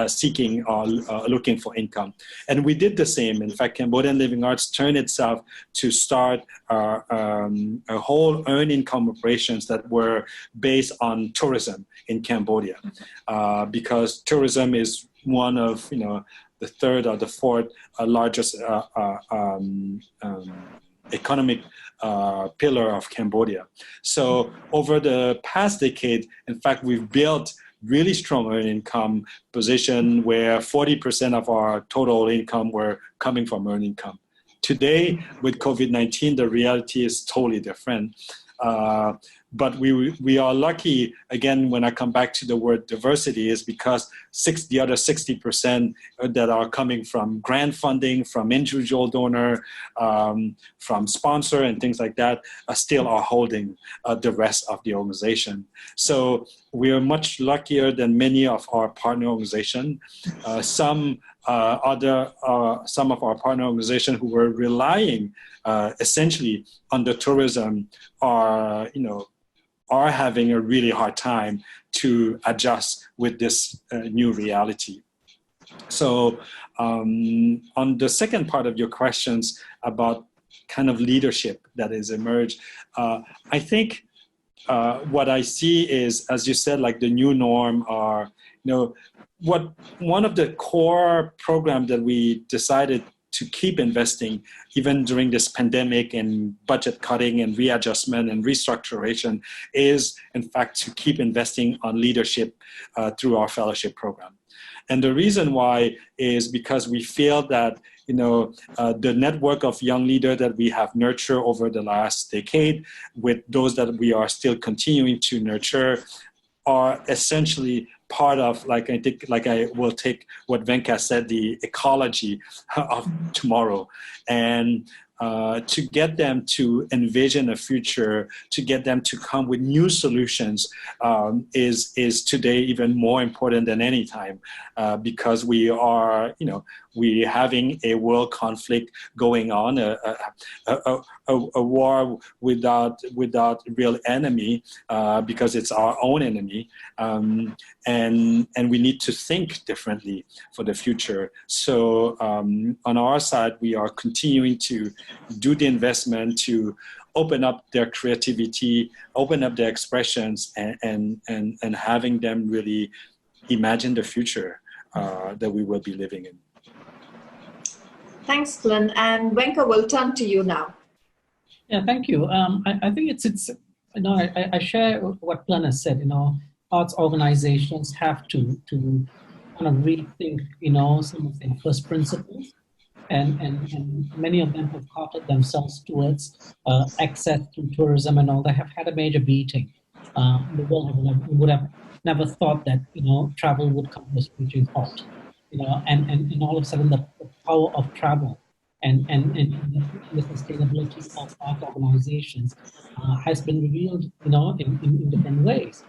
seeking or looking for income. And we did the same. In fact, Cambodian Living Arts turned itself to start a whole earned income operations that were based on tourism in Cambodia, because tourism is one of the third or the fourth largest economic pillar of Cambodia. So over the past decade, in fact, we've built really strong earned income position where 40% of our total income were coming from earned income. Today, with COVID-19, the reality is totally different. But we are lucky, again, when I come back to the word diversity, is because the other 60% that are coming from grant funding, from individual donor, from sponsor and things like that, still are holding the rest of the organization. So we are much luckier than many of our partner organizations. Some of our partner organizations who were relying essentially on the tourism are having a really hard time to adjust with this new reality. So on the second part of your questions about kind of leadership that has emerged, I think what I see is, as you said, like the new norm are, one of the core programs that we decided to keep investing even during this pandemic and budget cutting and readjustment and restructuration is, in fact, to keep investing on leadership through our fellowship program. And the reason why is because we feel that the network of young leaders that we have nurtured over the last decade with those that we are still continuing to nurture are essentially part of, I will take what Venka said, the ecology of tomorrow. And to get them to envision a future, to get them to come with new solutions is today even more important than any time because we are, we're having a world conflict going on, a war without real enemy because it's our own enemy, and we need to think differently for the future. So on our side, we are continuing to do the investment to open up their creativity, open up their expressions, and having them really imagine the future that we will be living in. Thanks, Phloeun. And Venka, we'll turn to you now. Yeah, thank you. I think it's I share what Phloeun has said. Arts organizations have to kind of rethink, some of their first principles, and many of them have carted themselves towards access to tourism and all. They have had a major beating. The world would have never thought that travel would come to a screeching halt. And all of a sudden the power of travel and the sustainability of art organizations has been revealed, in different ways.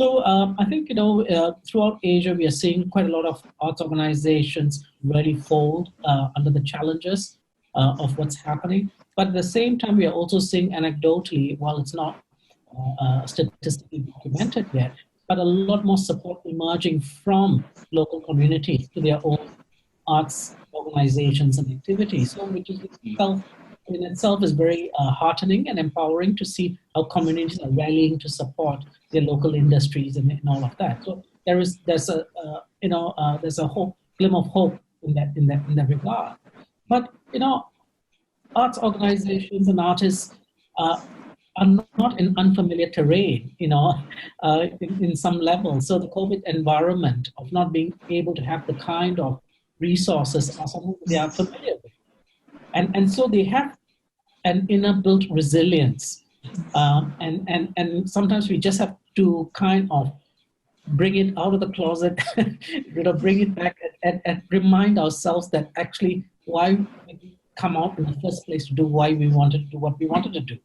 So I think, throughout Asia, we are seeing quite a lot of arts organizations really fold under the challenges of what's happening. But at the same time, we are also seeing anecdotally, while it's not statistically documented yet, but a lot more support emerging from local communities to their own arts organizations and activities, so which is in itself is very heartening and empowering to see how communities are rallying to support their local industries and all of that. So there's a hope, glimmer of hope in that regard. But arts organizations and artists are not in unfamiliar terrain, in some level. So the COVID environment of not being able to have the kind of resources are something they are familiar with. And so they have an inner built resilience. And sometimes we just have to kind of bring it out of the closet, bring it back and remind ourselves that actually why we come out in the first place to do why we wanted to do what we wanted to do.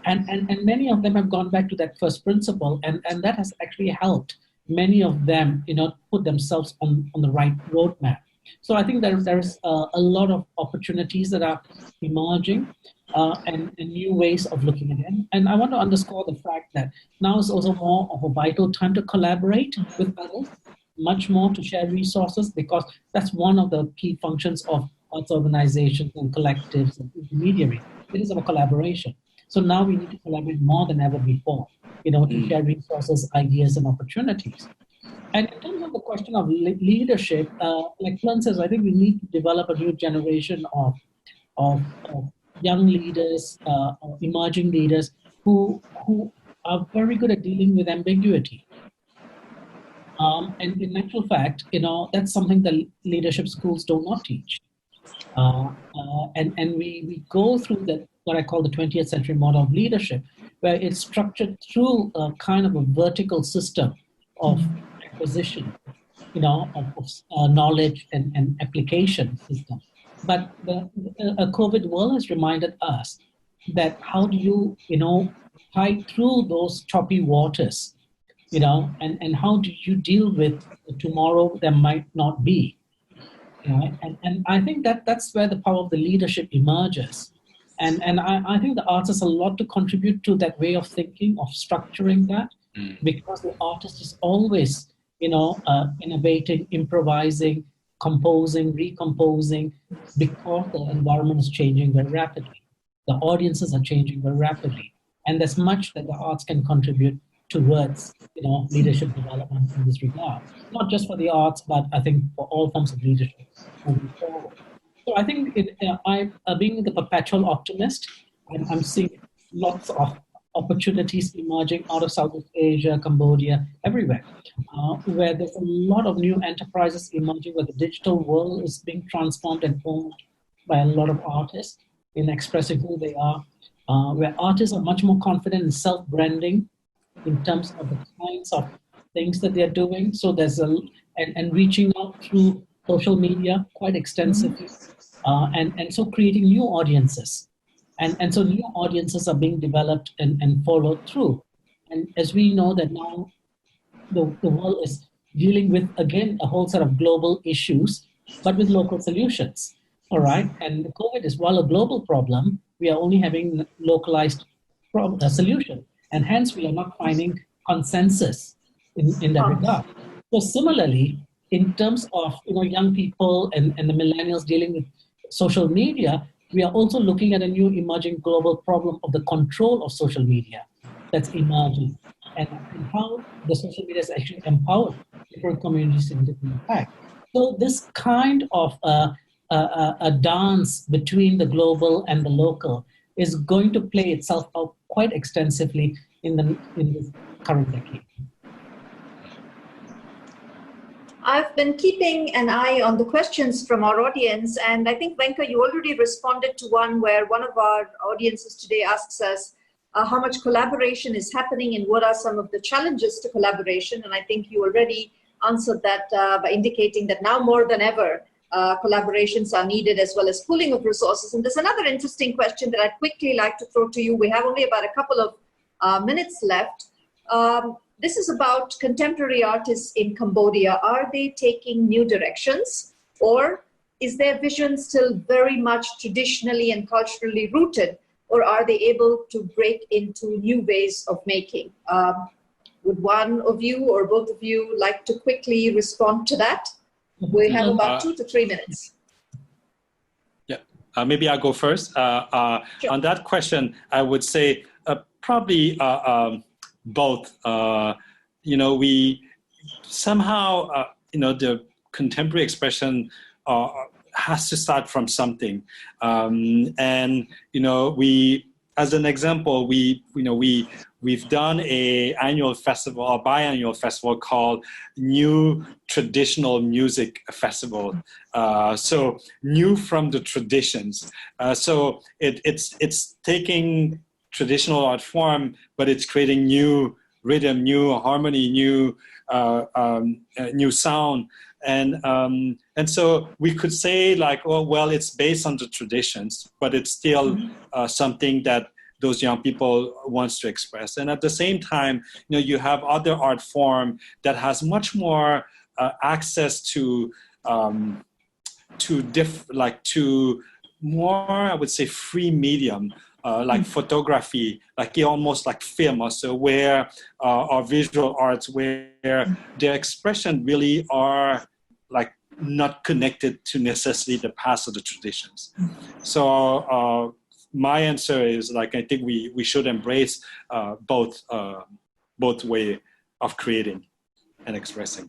And many of them have gone back to that first principle, and that has actually helped many of them, put themselves on the right roadmap. So I think there's a lot of opportunities that are emerging and new ways of looking at it. And I want to underscore the fact that now is also more of a vital time to collaborate with others, much more to share resources, because that's one of the key functions of arts organizations and collectives and intermediaries. It is about collaboration. So now we need to collaborate more than ever before, to share resources, ideas, and opportunities. And in terms of the question of leadership, like Phloeun says, I think we need to develop a new generation of young leaders, or emerging leaders who are very good at dealing with ambiguity. And in actual fact, that's something that leadership schools do not teach. And we go through what I call the 20th century model of leadership, where it's structured through a kind of a vertical system of acquisition, of knowledge and application system. But a COVID world has reminded us that how do you, fight through those choppy waters, and how do you deal with tomorrow that might not be. And I think that's where the power of the leadership emerges. And I think the arts has a lot to contribute to that way of thinking, of structuring that, because the artist is always, innovating, improvising, composing, recomposing, because the environment is changing very rapidly. The audiences are changing very rapidly. And there's much that the arts can contribute towards, leadership development in this regard. Not just for the arts, but I think for all forms of leadership moving forward. So I think being the perpetual optimist, I'm seeing lots of opportunities emerging out of Southeast Asia, Cambodia, everywhere, where there's a lot of new enterprises emerging, where the digital world is being transformed and owned by a lot of artists in expressing who they are, where artists are much more confident in self-branding in terms of the kinds of things that they're doing. So there's and reaching out through social media quite extensively, and so creating new audiences. And so new audiences are being developed and followed through. And as we know that now the world is dealing with, again, a whole set of global issues, but with local solutions, all right? And COVID is, while a global problem, we are only having localized solution. And hence we are not finding consensus in that regard. So similarly, in terms of young people and the millennials dealing with social media, we are also looking at a new emerging global problem of the control of social media that's emerging, and how the social media is actually empowered different communities in different impacts. So this kind of a dance between the global and the local is going to play itself out quite extensively in this current decade. I've been keeping an eye on the questions from our audience, and I think, Venka, you already responded to one where one of our audiences today asks us how much collaboration is happening and what are some of the challenges to collaboration. And I think you already answered that by indicating that now more than ever, collaborations are needed, as well as pooling of resources. And there's another interesting question that I'd quickly like to throw to you. We have only about a couple of minutes left. This is about contemporary artists in Cambodia. Are they taking new directions, or is their vision still very much traditionally and culturally rooted, or are they able to break into new ways of making? Would one of you or both of you like to quickly respond to that? We have about 2 to 3 minutes. Yeah, maybe I'll go first. Sure. On that question, I would say probably both. We somehow, the contemporary expression has to start from something. And, we, as an example, we've done a annual festival, or biannual festival called New Traditional Music Festival. So new from the traditions. So it's taking traditional art form, but it's creating new rhythm, new harmony, new sound, and so we could say like, oh well, it's based on the traditions, but it's still something that those young people wants to express. And at the same time, you have other art form that has much more access to more, I would say, free medium. Like photography, like almost like film, also where or visual arts, where their expression really are like not connected to necessarily the past or the traditions. So my answer is like, I think we should embrace both way of creating. and expressing.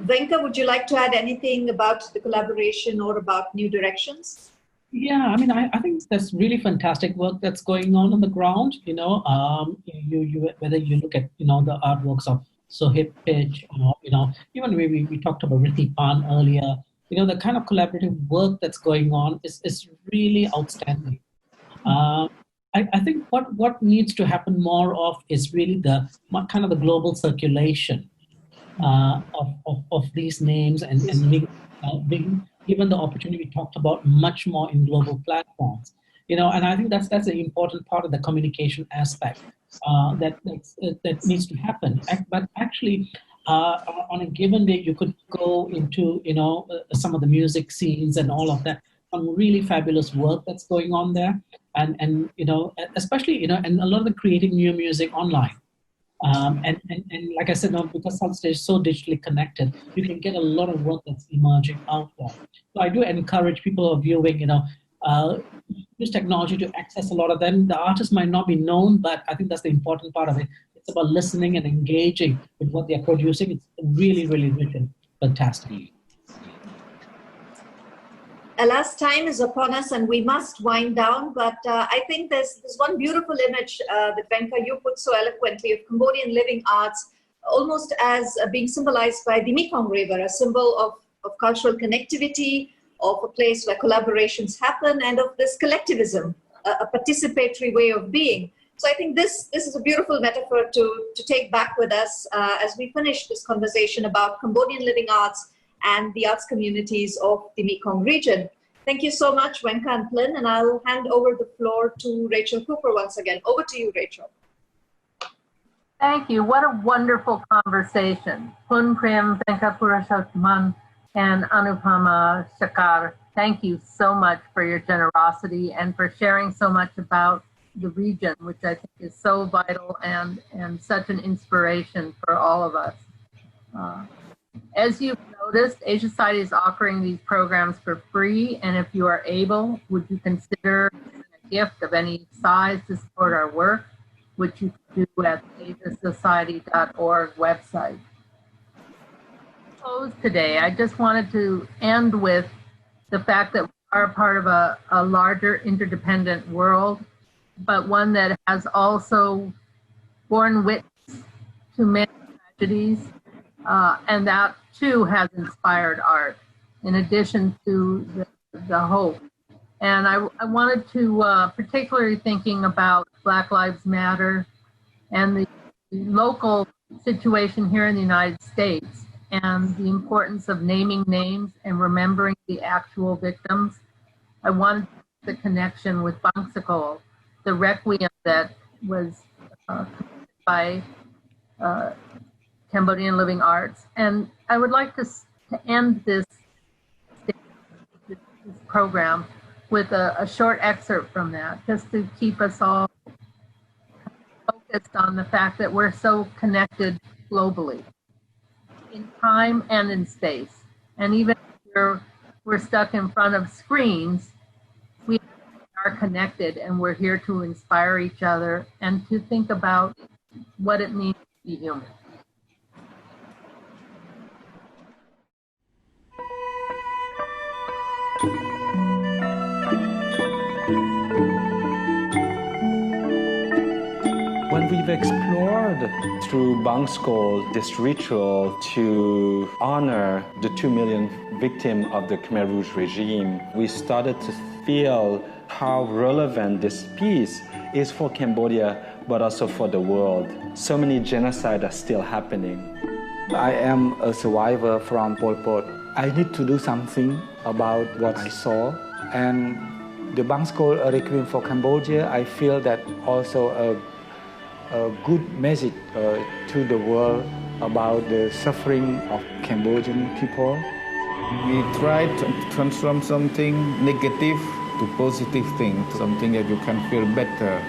Venka, would you like to add anything about the collaboration or about new directions? Yeah, I mean, I think there's really fantastic work that's going on the ground. Whether you look at the artworks of Sohib Pitch, even we talked about Rithi Pan earlier. The kind of collaborative work that's going on is really outstanding. I think what needs to happen more of is really the kind of the global circulation of these names and being given the opportunity we talked about much more in global platforms. And I think that's an important part of the communication aspect that needs to happen. But actually, on a given day, you could go into some of the music scenes and all of that. Some really fabulous work that's going on there, and especially and a lot of the creating new music online. And like I said, because Southstage is so digitally connected, you can get a lot of work that's emerging out there. So I do encourage people who are viewing, use technology to access a lot of them. The artists might not be known, but I think that's the important part of it. It's about listening and engaging with what they're producing. It's really, really written. Fantastic. Alas, time is upon us and we must wind down, but I think there's one beautiful image that Venka, you put so eloquently of Cambodian living arts, almost as being symbolized by the Mekong River, a symbol of cultural connectivity, of a place where collaborations happen, and of this collectivism, a participatory way of being. So I think this is a beautiful metaphor to take back with us as we finish this conversation about Cambodian living arts and the arts communities of the Mekong region. Thank you so much, Venka and Phloeun, and I'll hand over the floor to Rachel Cooper once again. Over to you, Rachel. Thank you. What a wonderful conversation. Phloeun Prim, Venka Purushothaman, and Anupama Sekhar, thank you so much for your generosity and for sharing so much about the region, which I think is so vital and such an inspiration for all of us. As you've noticed, Asia Society is offering these programs for free, and if you are able, would you consider a gift of any size to support our work, which you can do at the asiasociety.org website. To close today, I just wanted to end with the fact that we are part of a larger interdependent world, but one that has also borne witness to many tragedies, and that too has inspired art, in addition to the hope. And I wanted to, particularly thinking about Black Lives Matter and the local situation here in the United States, and the importance of naming names and remembering the actual victims. I wanted the connection with Bangsikol, the Requiem that was by Cambodian Living Arts. And I would like to end this program with a short excerpt from that, just to keep us all focused on the fact that we're so connected globally, in time and in space. And even if we're stuck in front of screens, we are connected, and we're here to inspire each other and to think about what it means to be human. When we've explored through Bangsikol this ritual to honor the 2 million victims of the Khmer Rouge regime, we started to feel how relevant this piece is for Cambodia, but also for the world. So many genocides are still happening. I am a survivor from Pol Pot. I need to do something about what I saw. And the Bangsikol Requiem for Cambodia, I feel that also a good message to the world about the suffering of Cambodian people. We try to transform something negative to positive thing, something that you can feel better,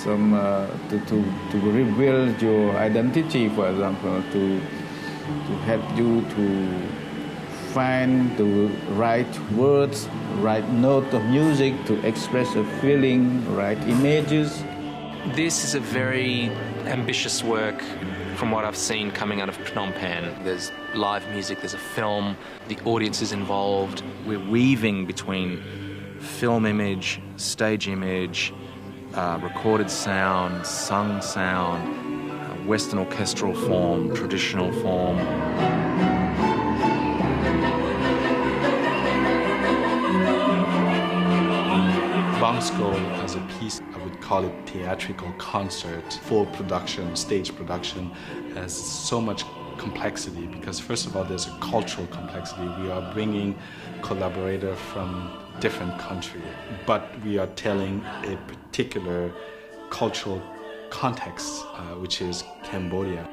to rebuild your identity, for example, to help you to find the right words, right note of music to express a feeling, right images. This is a very ambitious work from what I've seen coming out of Phnom Penh. There's live music, there's a film, the audience is involved. We're weaving between film image, stage image, recorded sound, sung sound, Western orchestral form, traditional form. Bangskol as a piece, I would call it theatrical concert, full production, stage production, has so much complexity because first of all, there's a cultural complexity. We are bringing collaborators from different countries, but we are telling a particular cultural context, which is Cambodia.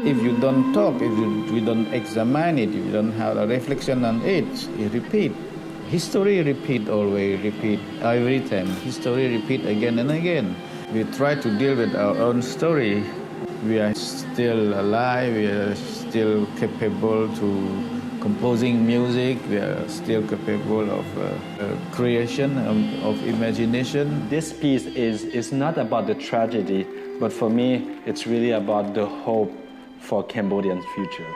If you don't talk, if we don't examine it, if you don't have a reflection on it, you repeat. History repeat, always repeat, every time. History repeat again and again. We try to deal with our own story. We are still alive, we are still capable to composing music, we are still capable of creation, of imagination. This piece is not about the tragedy, but for me, it's really about the hope for Cambodian future.